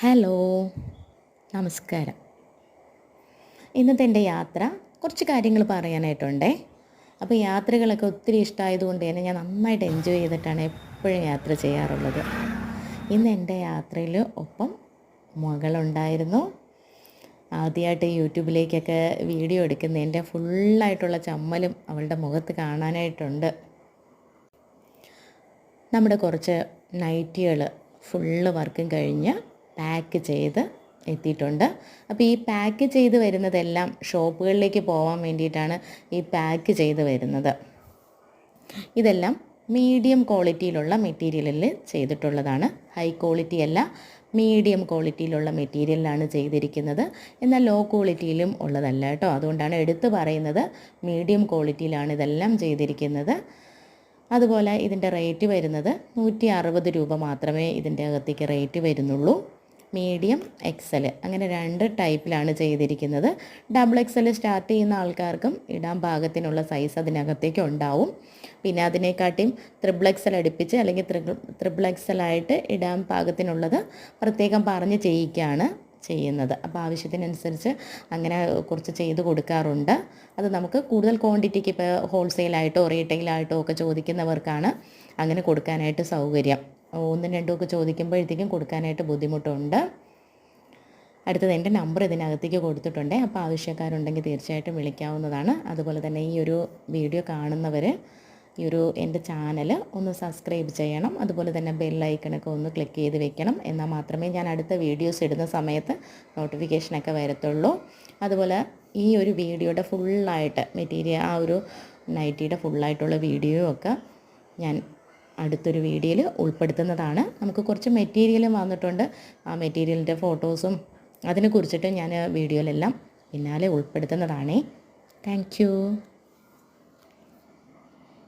Hello, നമസ്കാരം. ഇന്നത്തെ എൻ്റെ യാത്ര കുറച്ച് കാര്യങ്ങൾ പറയാനായിട്ടുണ്ടേ. അപ്പോൾ യാത്രകളൊക്കെ ഒത്തിരി ഇഷ്ടമായതുകൊണ്ട് തന്നെ ഞാൻ നന്നായിട്ട് എൻജോയ് ചെയ്തിട്ടാണ് എപ്പോഴും യാത്ര ചെയ്യാറുള്ളത്. ഇന്ന് എൻ്റെ യാത്രയിൽ ഒപ്പം മകളുണ്ടായിരുന്നു. ആദ്യമായിട്ട് യൂട്യൂബിലേക്കൊക്കെ വീഡിയോ എടുക്കുന്നതിൻ്റെ ഫുള്ളായിട്ടുള്ള ചമ്മലും അവളുടെ മുഖത്ത് കാണാനായിട്ടുണ്ട്. നമ്മുടെ കുറച്ച് നൈറ്റികൾ ഫുള്ള് വർക്കും കഴിഞ്ഞ് പാക്ക് ചെയ്ത് എത്തിയിട്ടുണ്ട്. അപ്പോൾ ഈ പാക്ക് ചെയ്ത് വരുന്നതെല്ലാം ഷോപ്പുകളിലേക്ക് പോകാൻ വേണ്ടിയിട്ടാണ് ഈ പാക്ക് ചെയ്ത് വരുന്നത്. ഇതെല്ലാം മീഡിയം ക്വാളിറ്റിയിലുള്ള മെറ്റീരിയലിൽ ചെയ്തിട്ടുള്ളതാണ്. ഹൈ ക്വാളിറ്റി അല്ല, മീഡിയം ക്വാളിറ്റിയിലുള്ള മെറ്റീരിയലിലാണ് ചെയ്തിരിക്കുന്നത്. എന്നാൽ ലോ ക്വാളിറ്റിയിലും ഉള്ളതല്ല കേട്ടോ. അതുകൊണ്ടാണ് എടുത്തു പറയുന്നത് മീഡിയം ക്വാളിറ്റിയിലാണ് ഇതെല്ലാം ചെയ്തിരിക്കുന്നത്. അതുപോലെ ഇതിൻ്റെ റേറ്റ് വരുന്നത് 160 രൂപ മാത്രമേ ഇതിൻ്റെ അകത്തേക്ക് റേറ്റ് വരുന്നുള്ളൂ. മീഡിയം എക്സൽ അങ്ങനെ 2 ടൈപ്പിലാണ് ചെയ്തിരിക്കുന്നത്. ഡബിൾ എക്സൽ സ്റ്റാർട്ട് ചെയ്യുന്ന ആൾക്കാർക്കും ഇടാൻ പാകത്തിനുള്ള സൈസ് അതിനകത്തേക്ക് ഉണ്ടാവും. പിന്നെ അതിനെക്കാട്ടിയും ത്രിബിൾ എക്സൽ അടുപ്പിച്ച് അല്ലെങ്കിൽ ത്രിബിൾ എക്സലായിട്ട് ഇടാൻ പാകത്തിനുള്ളത് പ്രത്യേകം പറഞ്ഞ് ചെയ്യിക്കുകയാണ് ചെയ്യുന്നത്. അപ്പോൾ ആവശ്യത്തിനനുസരിച്ച് അങ്ങനെ കുറച്ച് ചെയ്ത് കൊടുക്കാറുണ്ട്. അത് നമുക്ക് കൂടുതൽ ക്വാണ്ടിറ്റിക്ക് ഇപ്പോൾ ഹോൾസെയിലായിട്ടോ റീറ്റെയിലായിട്ടോ ഒക്കെ ചോദിക്കുന്നവർക്കാണ് അങ്ങനെ കൊടുക്കാനായിട്ട് സൗകര്യം. 1, 2 ഒക്കെ ചോദിക്കുമ്പോഴത്തേക്കും കൊടുക്കാനായിട്ട് ബുദ്ധിമുട്ടുണ്ട്. അടുത്തത് എൻ്റെ നമ്പർ ഇതിനകത്തേക്ക് കൊടുത്തിട്ടുണ്ട്. അപ്പോൾ ആവശ്യക്കാരുണ്ടെങ്കിൽ തീർച്ചയായിട്ടും വിളിക്കാവുന്നതാണ്. അതുപോലെ തന്നെ ഈ ഒരു വീഡിയോ കാണുന്നവർ ഈ ഒരു എൻ്റെ ചാനൽ ഒന്ന് സബ്സ്ക്രൈബ് ചെയ്യണം. അതുപോലെ തന്നെ ബെല്ലൈക്കണൊക്കെ ഒന്ന് ക്ലിക്ക് ചെയ്ത് വെക്കണം. എന്നാൽ മാത്രമേ ഞാൻ അടുത്ത വീഡിയോസ് ഇടുന്ന സമയത്ത് നോട്ടിഫിക്കേഷനൊക്കെ വരത്തുള്ളൂ. അതുപോലെ ഈ ഒരു വീഡിയോയുടെ ഫുള്ളായിട്ട് മെറ്റീരിയൽ ആ ഒരു നൈറ്റിയുടെ ഫുള്ളായിട്ടുള്ള വീഡിയോ ഒക്കെ ഞാൻ അടുത്തൊരു വീഡിയോയിൽ ഉൾപ്പെടുത്തുന്നതാണ്. നമുക്ക് കുറച്ച് മെറ്റീരിയലും വന്നിട്ടുണ്ട്. ആ മെറ്റീരിയലിൻ്റെ ഫോട്ടോസും അതിനെക്കുറിച്ചിട്ട് ഞാൻ വീഡിയോയിലെല്ലാം പിന്നാലെ ഉൾപ്പെടുത്തുന്നതാണേ. Thank you.